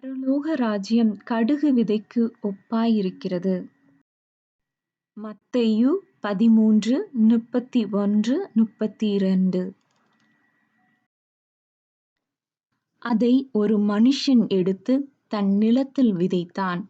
பரலோக ராஜ்யம் கடுகு விதைக்கு ஒப்பாயிருக்கிறது. மத்தேயு 13:31-32. அதை ஒரு மனுஷன் எடுத்துத் தன் நிலத்தில் விதைத்தான்.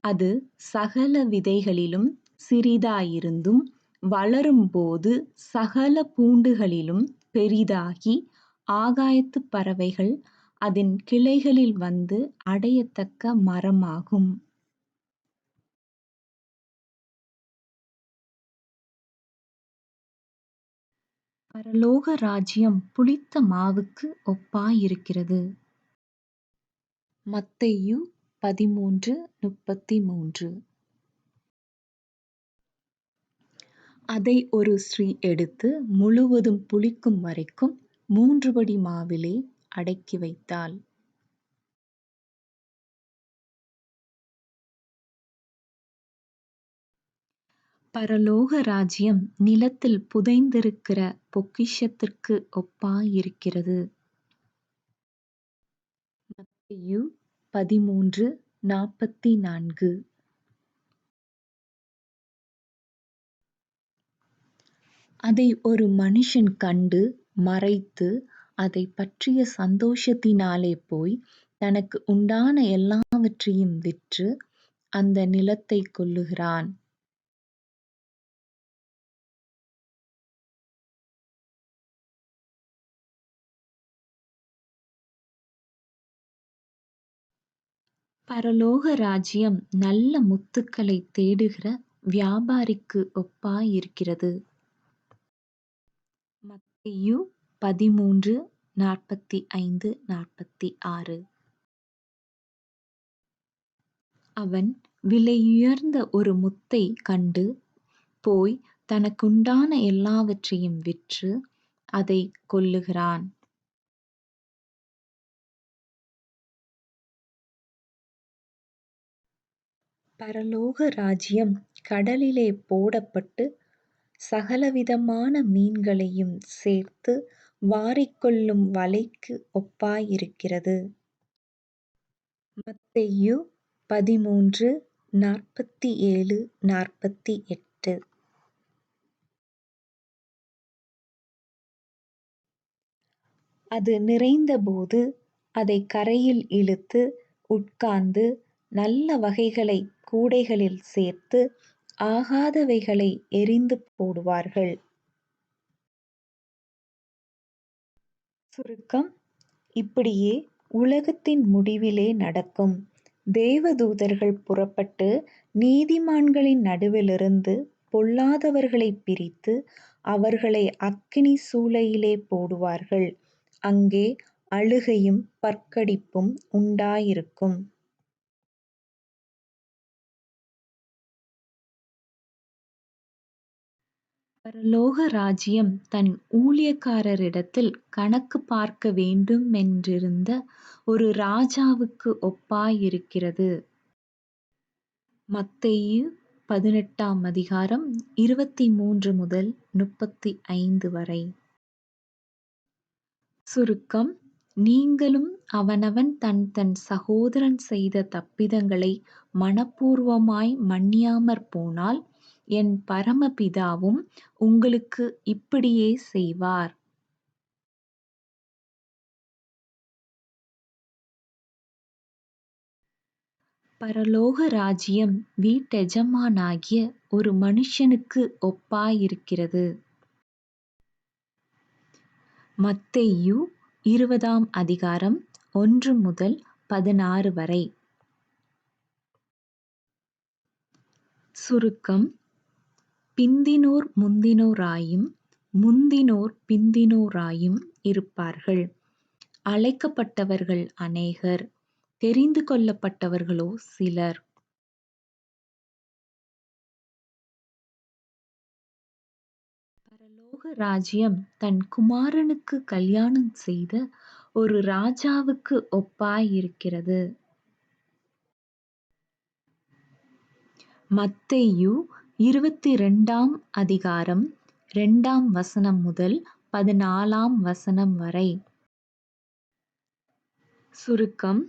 அது சகல விதைகளிலும் சிறிதாயிருந்தும் வளரும்போது சகல பூண்டுகளிலும் பெரிதாகி, ஆகாயத்துப் பறவைகள் அதின் கிளைகளில் வந்து அடையத்தக்க மரமாகும். பரலோக ராஜ்யம் புளித்த மாவுக்கு ஒப்பாயிருக்கிறது. மத்தேயு 13:33. அதை ஒரு ஸ்திரீ எடுத்து முழுவதும் புளிக்கும் வரைக்கும் 3 படி மாவிலே அடைக்கி வைத்தாள். பரலோக ராஜ்யம் நிலத்தில் புதைந்திருக்கிற பொக்கிஷத்திற்கு ஒப்பாயிருக்கிறது. மத்தேயு 13:44. அதை ஒரு மனுஷன் கண்டு மறைத்து, அதைப் பற்றிய சந்தோஷத்தினாலே போய் தனக்கு உண்டான எல்லாவற்றையும் விற்று அந்த நிலத்தைக் கொள்ளுகிறான். பரலோக ராஜ்யம் நல்ல முத்துக்களைத் தேடுகிற வியாபாரிக்கு ஒப்பாயிருக்கிறது. மத்தேயு 13:45-46. அவன் விலையுயர்ந்த ஒரு முத்தைக் கண்டு போய் தனக்குண்டான எல்லாவற்றையும் விற்று அதைக் கொள்ளுகிறான். பரலோக ராஜ்யம் கடலிலே போடப்பட்டு சகலவிதமான மீன்களையும் சேர்த்து வாரிக்கொள்ளும் வலைக்கு ஒப்பாயிருக்கிறது. மத்தேயு 13:47-48. அது நிறைந்தபோது அதைக் கரையில் இழுத்து உட்கார்ந்து நல்ல வகைகளைக் கூடைகளில் சேர்த்து ஆகாதவைகளை எறிந்து போடுவார்கள். சுருக்கம்: இப்படியே உலகத்தின் முடிவிலே நடக்கும். தேவதூதர்கள் புறப்பட்டு நீதிமான்களின் நடுவிலிருந்து பொல்லாதவர்களைப் பிரித்து அவர்களை அக்கினிச் சூளையிலே போடுவார்கள். அங்கே அழுகையும் பற்கடிப்பும் உண்டாயிருக்கும். பரலோக ராஜ்யம் தன் ஊழியக்காரரிடத்தில் கணக்கு பார்க்க வேண்டுமென்றிருந்த ஒரு ராஜாவுக்கு ஒப்பாயிருக்கிறது. மத்தேயு 18:23-35 வரை. சுருக்கம்: நீங்களும் அவனவன் தன் தன் சகோதரன் செய்த தப்பிதங்களை மனப்பூர்வமாய் மன்னியாமற்போனால், என் பரமபிதாவும் உங்களுக்கு இப்படியே செய்வார். பரலோக ராஜ்யம் வீட்டெஜமானாகிய ஒரு மனுஷனுக்கு ஒப்பாயிருக்கிறது. மத்தேயு 20:1-16 வரை. சுருக்கம்: பிந்தினோர் முந்தினோராயும் முந்தினோர் பிந்தினோராயும் இருப்பார்கள். அழைக்கப்பட்டவர்கள் அநேகர், தெரிந்து கொள்ளப்பட்டவர்களோ சிலர். பரலோக ராஜ்யம் தன் குமாரனுக்கு கல்யாணம் செய்த ஒரு ராஜாவுக்கு ஒப்பாயிருக்கிறது. மத்தேயு 22:2-14 வரை. சுருக்கம்: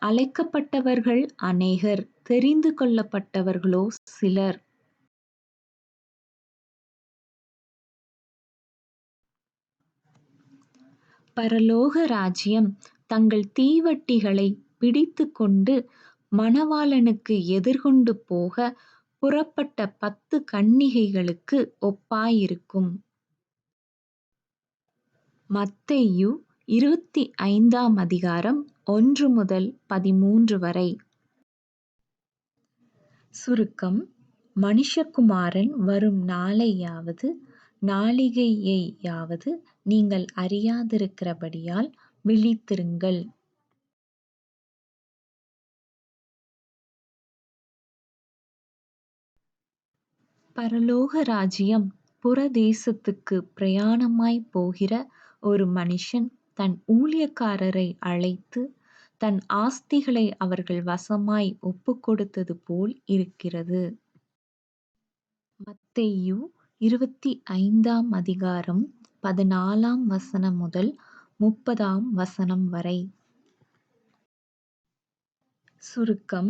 அழைக்கப்பட்டவர்கள் அநேகர், தெரிந்து கொள்ளப்பட்டவர்களோ சிலர். பரலோக ராஜ்யம் தங்கள் தீவட்டிகளை பிடித்துக் கொண்டு மணவாளனுக்கு எதிர்கொண்டு போக புறப்பட்ட 10 கன்னிகைகளுக்கு ஒப்பாயிருக்கும். மத்தேயு 25ஆம் அதிகாரம் 1 முதல் 13 வரை. சுருக்கம்: மனுஷகுமாரன் வரும் நாளிகையையாவது நீங்கள் அறியாதிருக்கிறபடியால் விழித்திருங்கள். பரலோக ராஜ்யம் புறதேசத்துக்கு பிரயாணமாய்ப் போகிற ஒரு மனுஷன் தன் ஊழியக்காரரை அழைத்து தன் ஆஸ்திகளை அவர்கள் வசமாய் ஒப்புக்கொடுத்தது போல் இருக்கிறது. மத்தேயு 25ஆம் அதிகாரம் 14ஆம் வசனம் முதல் 30ஆம் வசனம் வரை. சுருக்கம்: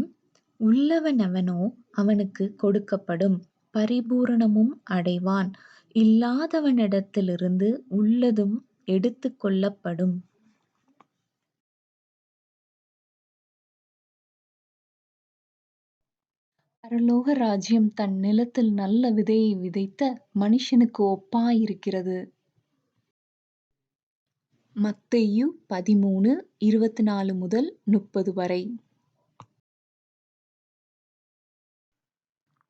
உள்ளவனெவனோ அவனுக்குக் கொடுக்கப்படும், பரிபூரணமும் அடைவான். இல்லாதவனிடத்திலிருந்து உள்ளதும் எடுத்துக் கொள்ளப்படும். பரலோக ராஜ்யம் தன் நிலத்தில் நல்ல விதையை விதைத்த மனுஷனுக்கு ஒப்பாயிருக்கிறது. மத்தேயு 13:24 முதல் 30 வரை.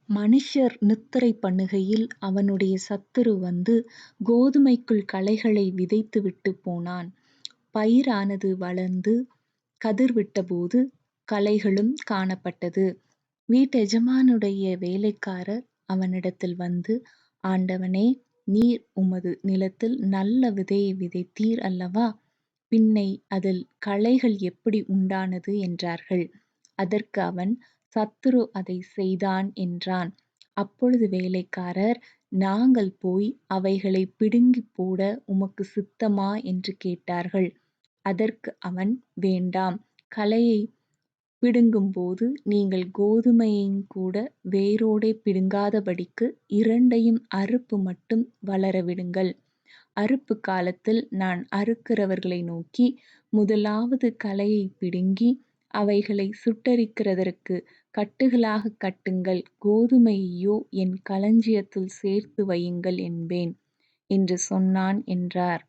மனுஷர் நித்திரை பண்ணுகையில் அவனுடைய சத்துரு வந்து கோதுமைக்குள் களைகளை விதைத்துவிட்டு போனான். பயிரானது வளர்ந்து கதிர்விட்டபோது களைகளும் காணப்பட்டது. வீட்டெஜமானுடைய வேலைக்காரர் அவனிடத்தில் வந்து, ஆண்டவனே, நீர் உமது நிலத்தில் நல்ல விதையை விதைத்தீர் அல்லவா? பின்னை அதில் களைகள் எப்படி உண்டானது என்றார்கள். அதற்கு அவன், சத்துரு அதைச் செய்தான் என்றான். அப்பொழுது வேலைக்காரர், நாங்கள் போய் அவைகளைப் பிடுங்கிப் போட உமக்குச் சித்தமா என்று கேட்டார்கள். அதற்கு அவன், வேண்டாம், களையைப் பிடுங்கும்போது நீங்கள் கோதுமையையுங்கூட வேரோடே பிடுங்காதபடிக்கு இரண்டையும் அறுப்பு மட்டும் வளரவிடுங்கள். அறுப்பு காலத்தில் நான் அறுக்கிறவர்களை நோக்கி, முதலாவது களையைப் பிடுங்கி அவைகளைச் சுட்டெரிக்கிறதற்குக் கட்டுகளாகக் கட்டுங்கள், கோதுமையையோ என் களஞ்சியத்தில் சேர்த்து வையுங்கள் என்பேன் என்று சொன்னான் என்றார்.